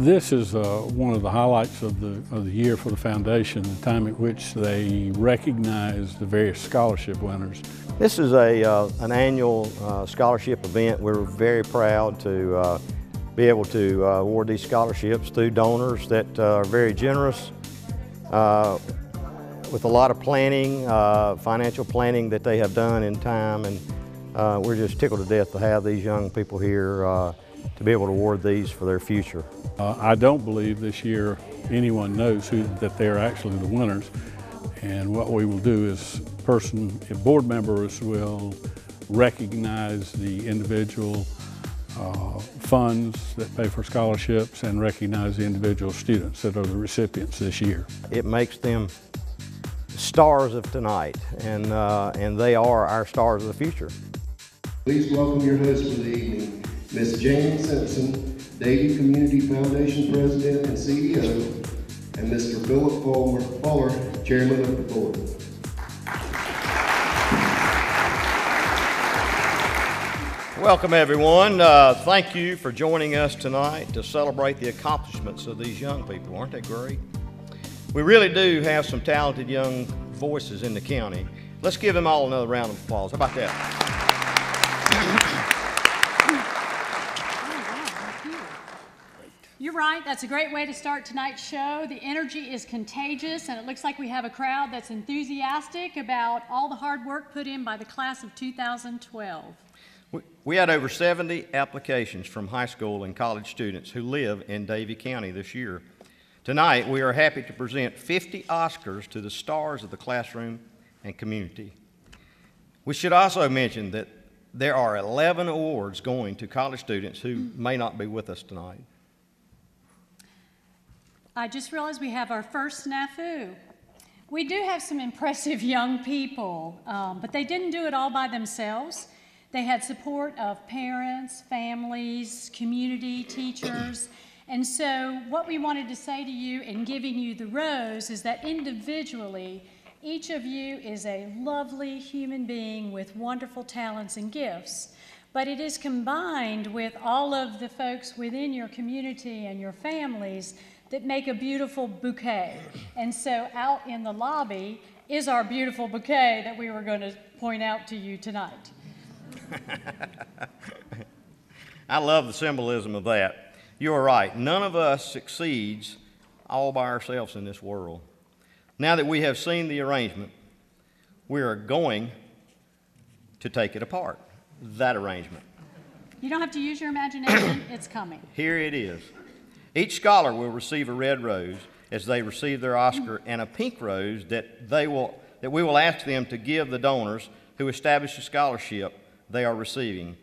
This is one of the highlights of the year for the foundation, the time at which they recognize the various scholarship winners. This is an annual scholarship event. We're very proud to be able to award these scholarships through donors that are very generous with a lot of planning, financial planning that they have done in time, and we're just tickled to death to have these young people here to be able to award these for their future. I don't believe this year anyone knows that they're actually the winners, and what we will do is board members will recognize the individual funds that pay for scholarships and recognize the individual students that are the recipients this year. It makes them stars of tonight, and they are our stars of the future. Please welcome your host for the evening, Ms. Jane Simpson, Davie Community Foundation President and CEO, and Mr. Philip Fuller, Chairman of the Board. Welcome everyone. Thank you for joining us tonight to celebrate the accomplishments of these young people. Aren't they great? We really do have some talented young voices in the county. Let's give them all another round of applause. How about that? You're right, that's a great way to start tonight's show. The energy is contagious, and it looks like we have a crowd that's enthusiastic about all the hard work put in by the class of 2012. We had over 70 applications from high school and college students who live in Davie County this year. Tonight, we are happy to present 50 Oscars to the stars of the classroom and community. We should also mention that there are 11 awards going to college students who may not be with us tonight. I just realized we have our first snafu. We do have some impressive young people, but they didn't do it all by themselves. They had support of parents, families, community, teachers. And so what we wanted to say to you in giving you the rose is that individually, each of you is a lovely human being with wonderful talents and gifts. But it is combined with all of the folks within your community and your families that make a beautiful bouquet. And so out in the lobby is our beautiful bouquet that we were going to point out to you tonight. I love the symbolism of that. You are right. None of us succeeds all by ourselves in this world. Now that we have seen the arrangement, we are going to take it apart, that arrangement. You don't have to use your imagination. It's coming. Here it is. Each scholar will receive a red rose as they receive their Oscar, and a pink rose that we will ask them to give the donors who establish the scholarship they are receiving.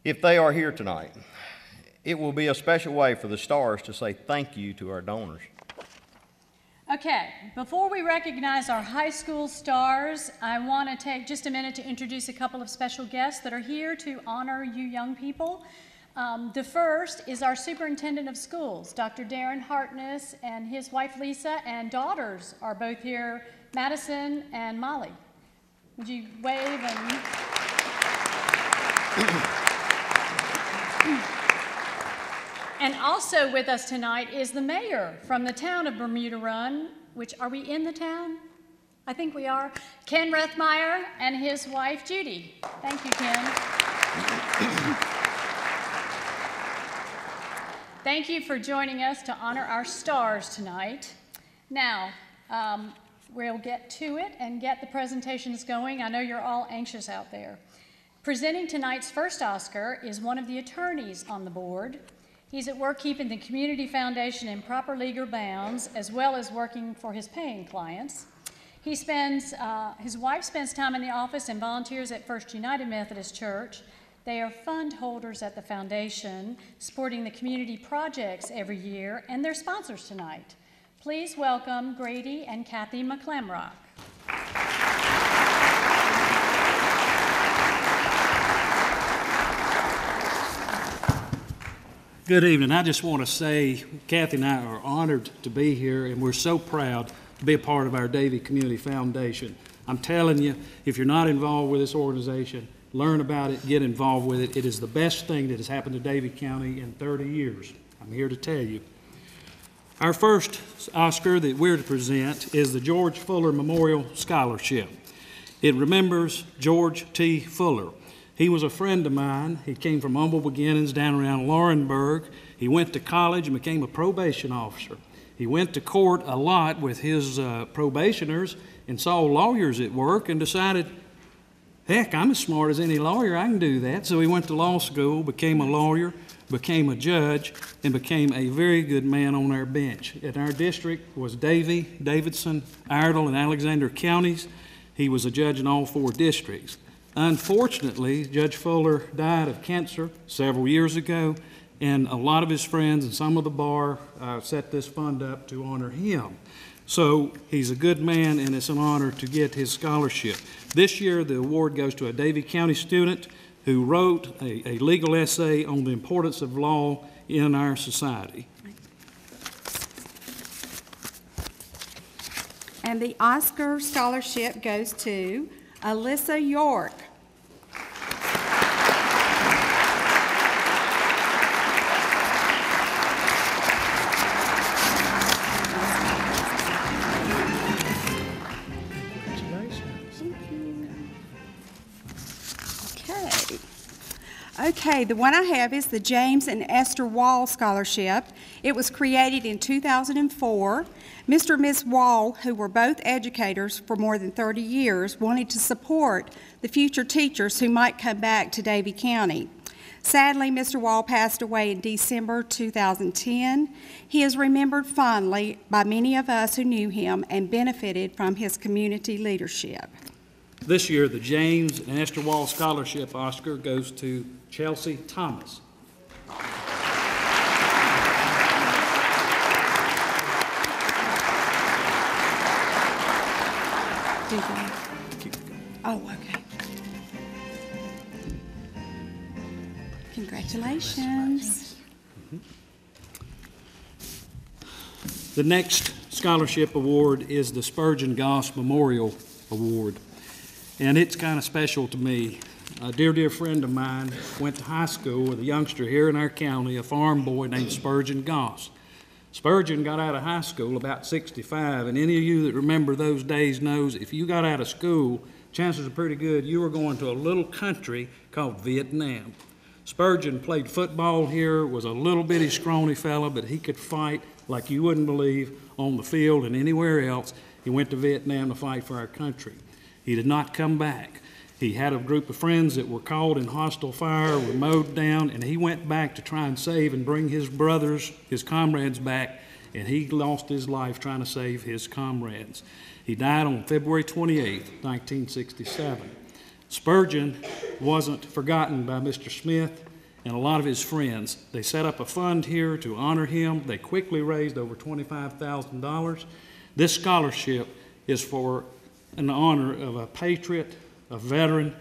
If they are here tonight, it will be a special way for the stars to say thank you to our donors. Okay, before we recognize our high school stars, I want to take just a minute to introduce a couple of special guests that are here to honor you young people. The first is our superintendent of schools, Dr. Darren Hartness, and his wife Lisa and daughters are both here, Madison and Molly. Would you wave and... And also with us tonight is the mayor from the town of Bermuda Run, which, are we in the town? I think we are. Ken Rethmeyer and his wife Judy. Thank you, Ken. Thank you for joining us to honor our stars tonight. Now, we'll get to it and get the presentations going. I know you're all anxious out there. Presenting tonight's first Oscar is one of the attorneys on the board. He's at work keeping the Community Foundation in proper legal bounds, as well as working for his paying clients. His wife spends time in the office and volunteers at First United Methodist Church. They are fund holders at the foundation, supporting the community projects every year, and they're sponsors tonight. Please welcome Grady and Kathy McClamrock. Good evening. I just want to say Kathy and I are honored to be here, and we're so proud to be a part of our Davie Community Foundation. I'm telling you, if you're not involved with this organization, learn about it, get involved with it. It is the best thing that has happened to Davie County in 30 years. I'm here to tell you. Our first Oscar that we're to present is the George Fuller Memorial Scholarship. It remembers George T. Fuller. He was a friend of mine. He came from humble beginnings down around Laurinburg. He went to college and became a probation officer. He went to court a lot with his probationers and saw lawyers at work and decided, heck, I'm as smart as any lawyer. I can do that. So he went to law school, became a lawyer, became a judge, and became a very good man on our bench. In our district was Davie, Davidson, Iredell, and Alexander counties. He was a judge in all 4 districts. Unfortunately, Judge Fuller died of cancer several years ago, and a lot of his friends and some of the bar set this fund up to honor him. So he's a good man, and it's an honor to get his scholarship. This year, the award goes to a Davie County student who wrote a legal essay on the importance of law in our society. And the Oscar scholarship goes to Alyssa York. Okay, the one I have is the James and Esther Wall Scholarship. It was created in 2004. Mr. and Ms. Wall, who were both educators for more than 30 years, wanted to support the future teachers who might come back to Davie County. Sadly, Mr. Wall passed away in December 2010. He is remembered fondly by many of us who knew him and benefited from his community leadership. This year, the James and Esther Wall Scholarship Oscar goes to Chelsea Thomas. Oh, okay. Congratulations. The next scholarship award is the Spurgeon Goss Memorial Award, and it's kind of special to me. A dear friend of mine went to high school with a youngster here in our county, a farm boy named Spurgeon Goss. Spurgeon got out of high school about 65, and any of you that remember those days knows if you got out of school, chances are pretty good you were going to a little country called Vietnam. Spurgeon played football here, was a little bitty scrawny fella, but he could fight like you wouldn't believe on the field and anywhere else. He went to Vietnam to fight for our country. He did not come back. He had a group of friends that were caught in hostile fire, were mowed down, and he went back to try and save and bring his brothers, his comrades back, and he lost his life trying to save his comrades. He died on February 28, 1967. Spurgeon wasn't forgotten by Mr. Smith and a lot of his friends. They set up a fund here to honor him. They quickly raised over $25,000. This scholarship is for in honor of a patriot, a veteran,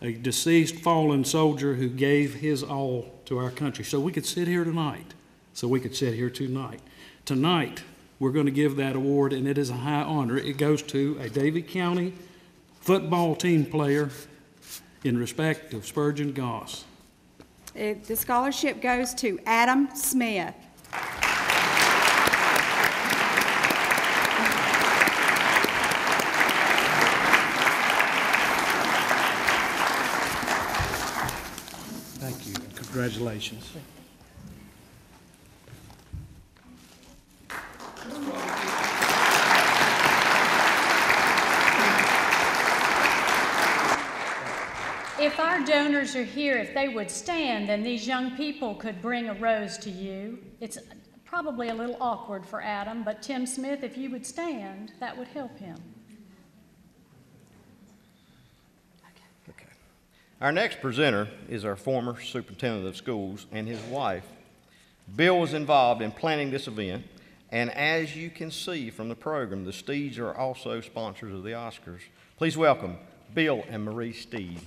a deceased fallen soldier who gave his all to our country. So we could sit here tonight. Tonight, we're going to give that award, and it is a high honor. It goes to a Davie County football team player in respect of Spurgeon Goss. The scholarship goes to Adam Smith. Thank you, and congratulations. If our donors are here, if they would stand, then these young people could bring a rose to you. It's probably a little awkward for Adam, but Tim Smith, if you would stand, that would help him. Okay. Our next presenter is our former superintendent of schools and his wife. Bill was involved in planning this event, and as you can see from the program, the Steeds are also sponsors of the Oscars. Please welcome Bill and Marie Steed.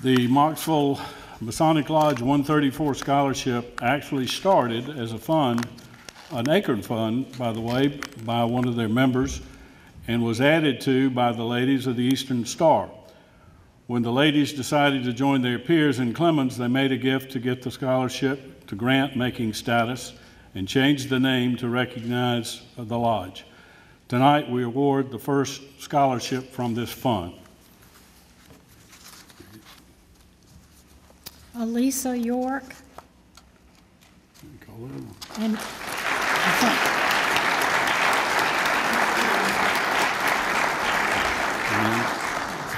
The Marksville Masonic Lodge 134 Scholarship actually started as a fund, an Acorn fund, by the way, by one of their members, and was added to by the ladies of the Eastern Star. When the ladies decided to join their peers in Clemens, they made a gift to get the scholarship to grant-making status and changed the name to recognize the lodge. Tonight, we award the first scholarship from this fund. Elisa York.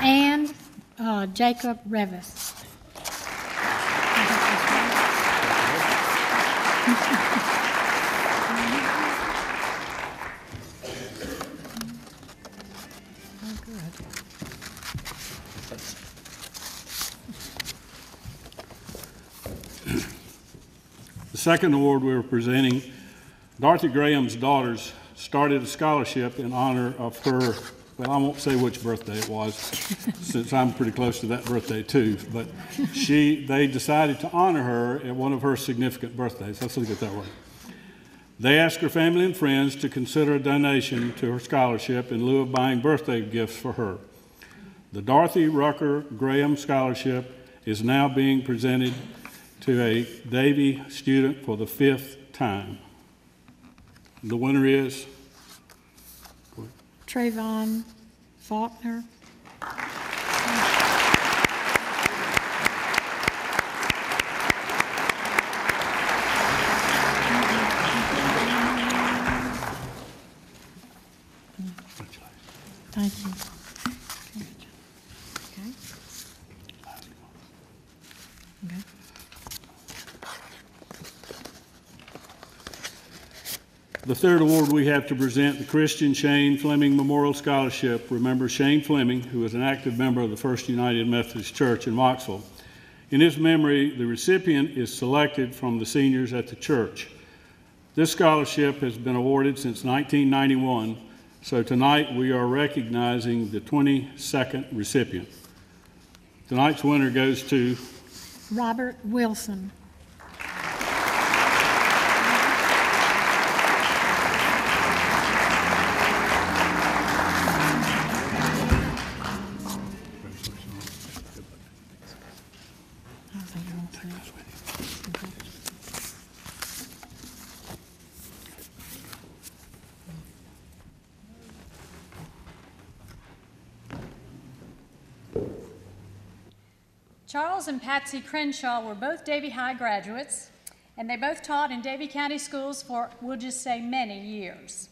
And Jacob Revis. The second award we were presenting, Dorothy Graham's daughters started a scholarship in honor of her, well, I won't say which birthday it was, since I'm pretty close to that birthday too, but they decided to honor her at one of her significant birthdays. Let's look at it that way. They asked her family and friends to consider a donation to her scholarship in lieu of buying birthday gifts for her. The Dorothy Rucker Graham Scholarship is now being presented to a Davie student for the 5th time. The winner is Trayvon Faulkner. Thank you. Okay. Okay. The third award we have to present, the Christian Shane Fleming Memorial Scholarship. Remember Shane Fleming, who was an active member of the First United Methodist Church in Moxville. In his memory, the recipient is selected from the seniors at the church. This scholarship has been awarded since 1991, so tonight we are recognizing the 22nd recipient. Tonight's winner goes to Robert Wilson. Charles and Patsy Crenshaw were both Davie High graduates, and they both taught in Davie County schools for, we'll just say, many years.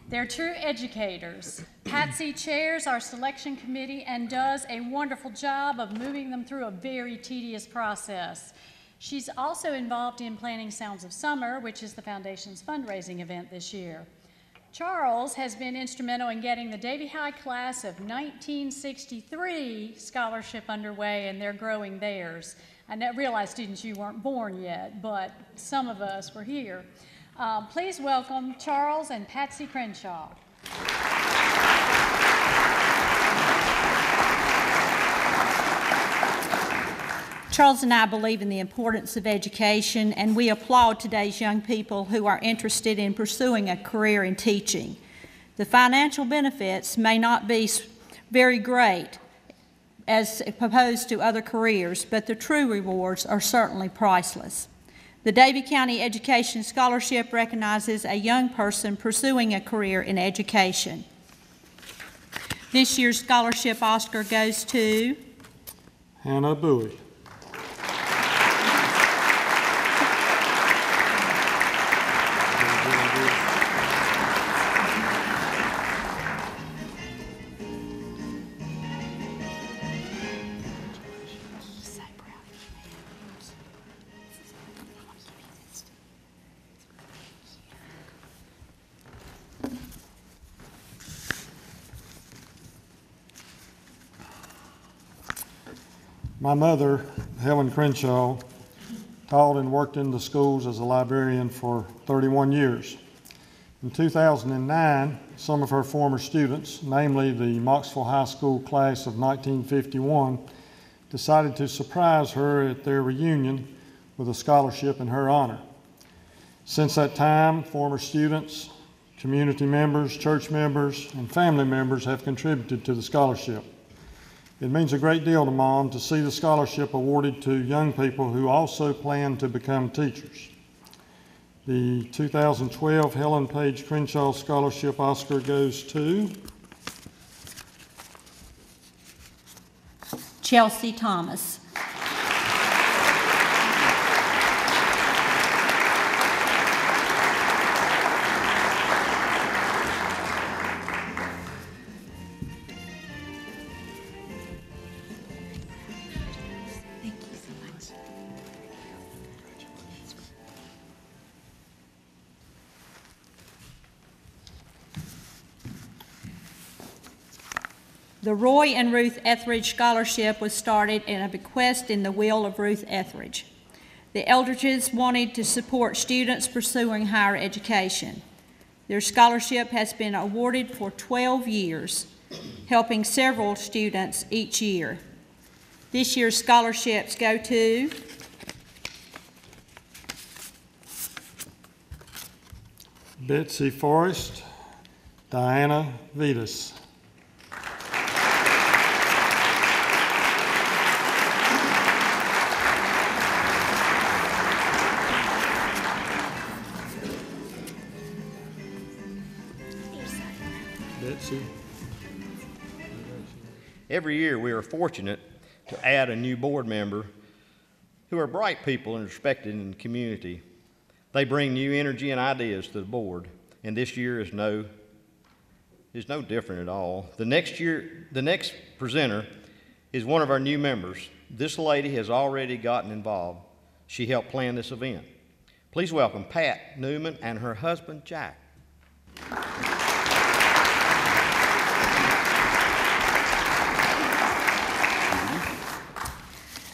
They're true educators. Patsy chairs our selection committee and does a wonderful job of moving them through a very tedious process. She's also involved in planning Sounds of Summer, which is the Foundation's fundraising event this year. Charles has been instrumental in getting the Davie High class of 1963 scholarship underway, and they're growing theirs. I realize, students, you weren't born yet, but some of us were here. Please welcome Charles and Patsy Crenshaw. Charles and I believe in the importance of education, and we applaud today's young people who are interested in pursuing a career in teaching. The financial benefits may not be very great as opposed to other careers, but the true rewards are certainly priceless. The Davie County Education Scholarship recognizes a young person pursuing a career in education. This year's scholarship Oscar goes to Hannah Bowie. My mother, Helen Crenshaw, taught and worked in the schools as a librarian for 31 years. In 2009, some of her former students, namely the Moxville High School class of 1951, decided to surprise her at their reunion with a scholarship in her honor. Since that time, former students, community members, church members, and family members have contributed to the scholarship. It means a great deal to Mom to see the scholarship awarded to young people who also plan to become teachers. The 2012 Helen Page Crenshaw Scholarship Oscar goes to Chelsea Thomas. The Roy and Ruth Etheridge Scholarship was started in a bequest in the will of Ruth Etheridge. The Eldridges wanted to support students pursuing higher education. Their scholarship has been awarded for 12 years, helping several students each year. This year's scholarships go to Betsy Forrest, Diana Vitas. Every year we are fortunate to add a new board member who are bright people and respected in the community. They bring new energy and ideas to the board, and this year is no different at all. The next presenter is one of our new members. This lady has already gotten involved. She helped plan this event. Please welcome Pat Newman and her husband, Jack.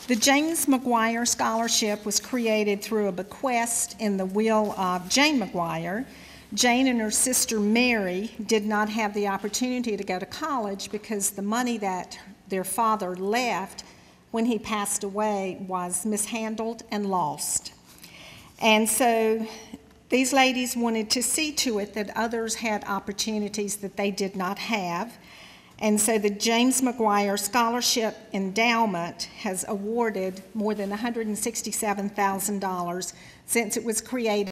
The James McGuire Scholarship was created through a bequest in the will of Jane McGuire. Jane and her sister Mary did not have the opportunity to go to college because the money that their father left when he passed away was mishandled and lost. And so these ladies wanted to see to it that others had opportunities that they did not have. And so the James McGuire Scholarship Endowment has awarded more than $167,000 since it was created